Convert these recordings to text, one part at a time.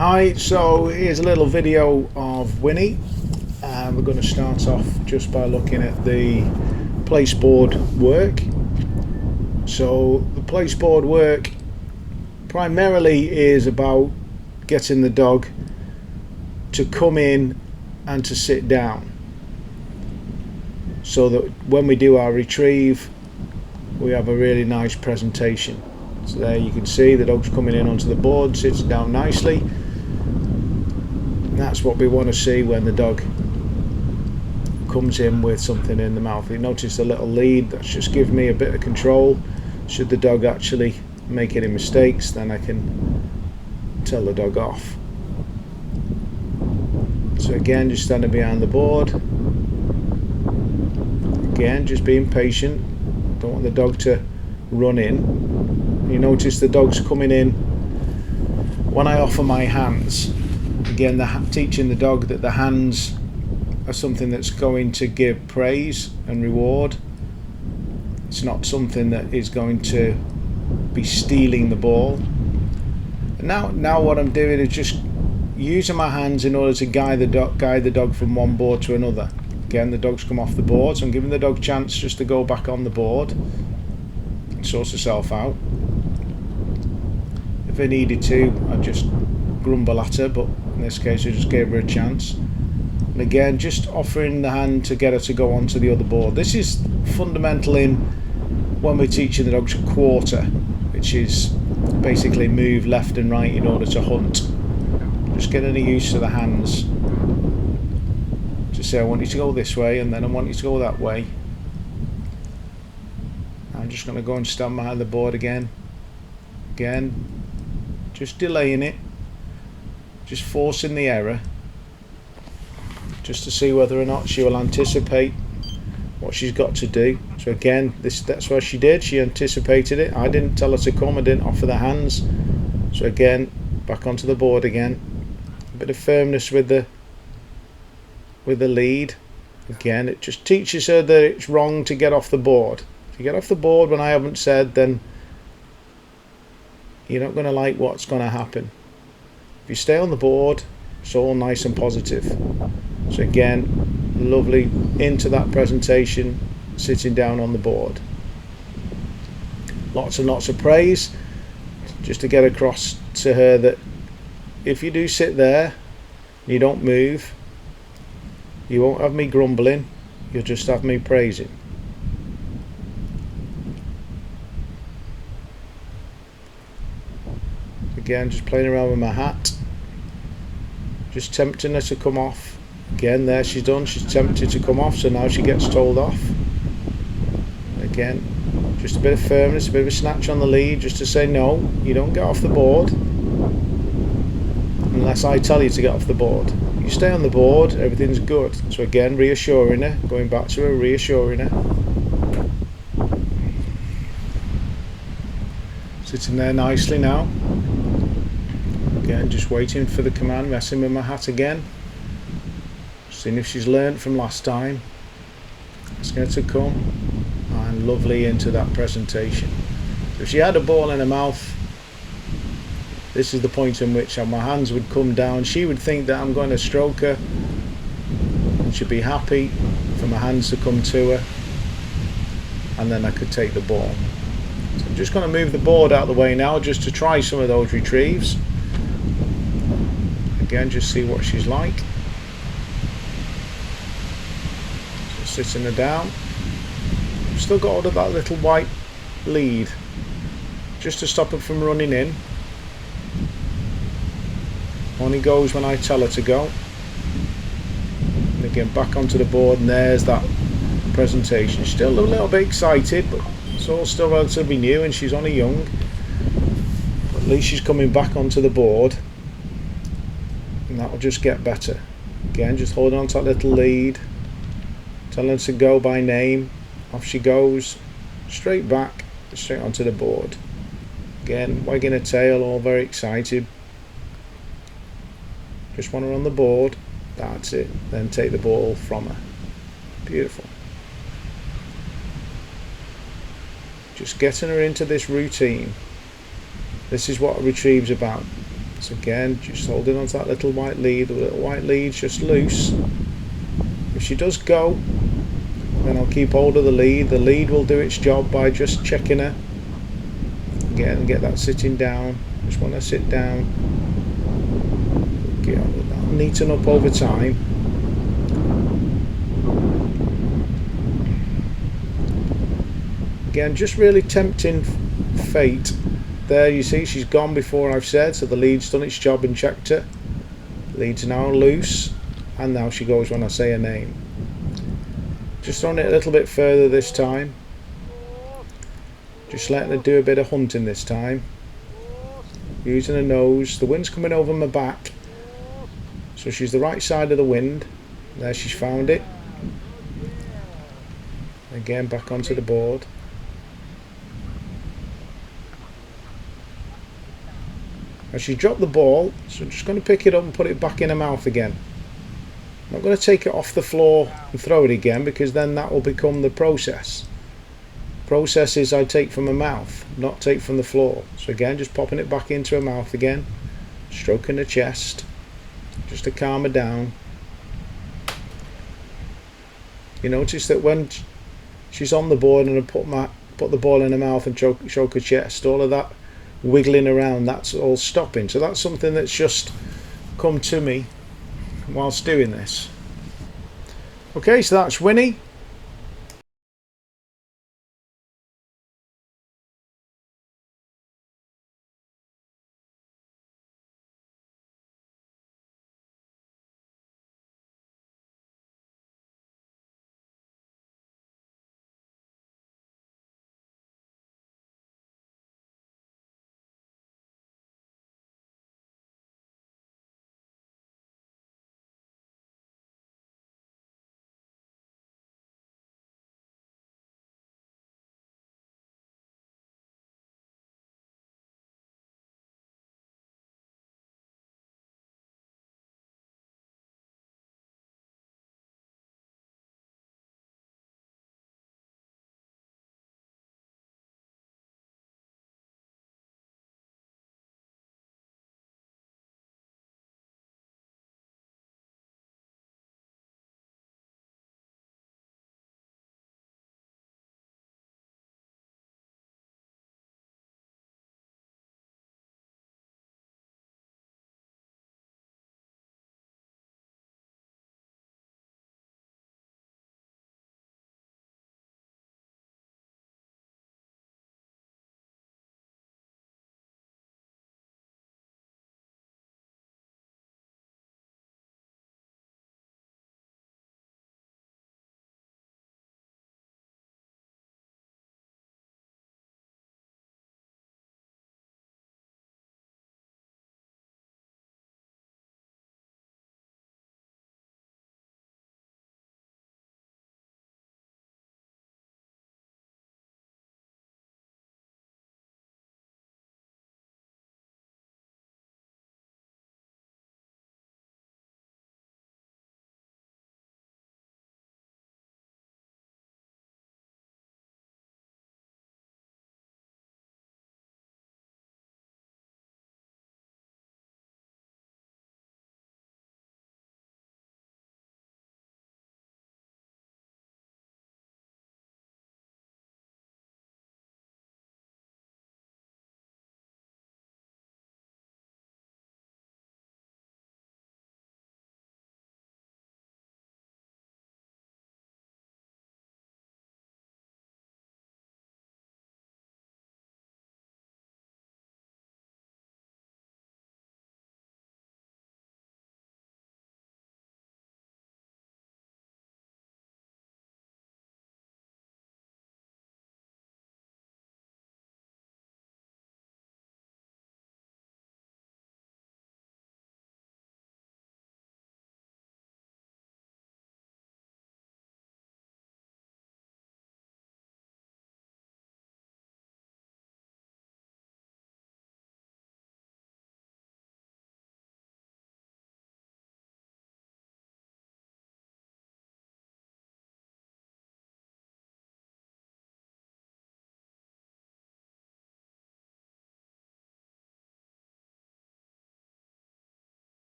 Hi, so here's a little video of Winnie. We're going to start off just by looking at the placeboard work. So the placeboard work primarily is about getting the dog to come in and to sit down, so that when we do our retrieve we have a really nice presentation. So there you can see the dog's coming in onto the board, sits down nicely. And that's what we want to see when the dog comes in with something in the mouth. You notice the little lead, that's just giving me a bit of control. Should the dog actually make any mistakes, then I can tell the dog off. So again, just standing behind the board. Again, just being patient. Don't want the dog to run in. You notice the dog's coming in when I offer my hands. Again, teaching the dog that the hands are something that's going to give praise and reward. It's not something that is going to be stealing the ball. And now what I'm doing is just using my hands in order to guide the dog from one board to another. Again, the dog's come off the board, so I'm giving the dog a chance just to go back on the board and sort herself out. If I needed to, I'd just grumble at her, but in this case I just gave her a chance. And again, just offering the hand to get her to go onto the other board. This is fundamental in when we're teaching the dog to quarter, which is basically move left and right in order to hunt. Just getting used to the hands. To say I want you to go this way, and then I want you to go that way. I'm just going to go and stand behind the board again. Again, just delaying it, just forcing the error, just to see whether or not she will anticipate what she's got to do. So again, that's what she did. She anticipated it. I didn't tell her to come. I didn't offer the hands. So again, back onto the board again. A bit of firmness with the lead. Again, it just teaches her that it's wrong to get off the board. If you get off the board when I haven't said, then you're not going to like what's going to happen. If you stay on the board, it's all nice and positive. So again, lovely into that presentation, sitting down on the board. Lots and lots of praise, just to get across to her that if you do sit there, you don't move, you won't have me grumbling, you'll just have me praising. Again, just playing around with my hat, just tempting her to come off. Again, there she's done, she's tempted to come off, so now she gets told off. Again, just a bit of firmness, a bit of a snatch on the lead, just to say no, you don't get off the board unless I tell you to get off the board. You stay on the board, everything's good. So again, reassuring her, going back to her, reassuring her. Sitting there nicely now. Again, just waiting for the command, messing with my hat again. Seeing if she's learnt from last time. Asking her to come. And lovely into that presentation. If she had a ball in her mouth, this is the point in which my hands would come down. She would think that I'm going to stroke her, and she'd be happy for my hands to come to her, and then I could take the ball. So I'm just going to move the board out of the way now, just to try some of those retrieves. Again, just see what she's like. So sitting her down. Still got hold of that little white lead, just to stop her from running in. Only goes when I tell her to go. And again, back onto the board, and there's that presentation. Still a little bit excited, but it's all still relatively new, and she's only young. But at least she's coming back onto the board, and that will just get better. Again, just holding on to that little lead, telling her to go by name. Off she goes, straight back, straight onto the board. Again, wagging her tail, all very excited. Just want her on the board, that's it. Then take the ball from her. Beautiful. Just getting her into this routine. This is what a retrieve's about. So again, just holding onto that little white lead. The little white lead's just loose. If she does go, then I'll keep hold of the lead. The lead will do its job by just checking her. Again, get that sitting down. Just want to sit down. Get on with that. Neaten up over time. Again, just really tempting fate. There you see she's gone before I've said, so the lead's done its job and checked her. Lead's now loose, and now she goes when I say her name. Just throwing it a little bit further this time. Just letting her do a bit of hunting this time. Using her nose. The wind's coming over my back, so she's the right side of the wind. There, she's found it. Again, back onto the board. And she dropped the ball, so I'm just going to pick it up and put it back in her mouth again. I'm not going to take it off the floor and throw it again, because then that will become the process. Process is I take from her mouth, not take from the floor. So again, just popping it back into her mouth again, stroking her chest, just to calm her down. You notice that when she's on the board and I put the ball in her mouth and choke her chest, all of that wiggling around, that's all stopping. So that's something that's just come to me whilst doing this. Okay, so that's Winnie.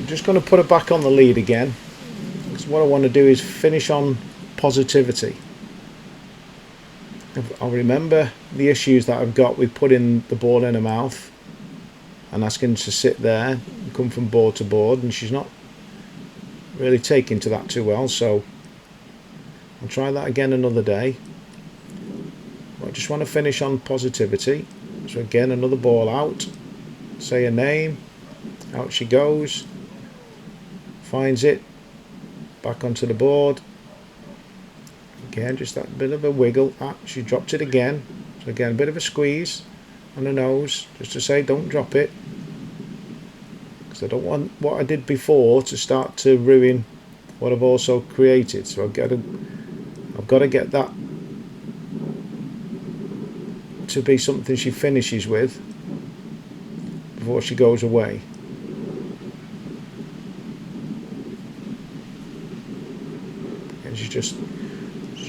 just going to put her back on the lead again, because what I want to do is finish on positivity. I'll remember the issues that I've got with putting the ball in her mouth and asking her to sit there and come from board to board, and she's not really taking to that too well, so I'll try that again another day. I just want to finish on positivity. So again, another ball out, say her name, out she goes, finds it, back onto the board. Again, just that bit of a wiggle. She dropped it again. So again, a bit of a squeeze on the nose, just to say don't drop it, because I don't want what I did before to start to ruin what I've also created. So I've got to get that to be something she finishes with before she goes away. And she's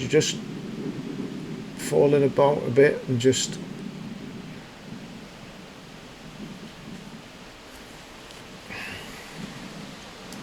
just falling about a bit and just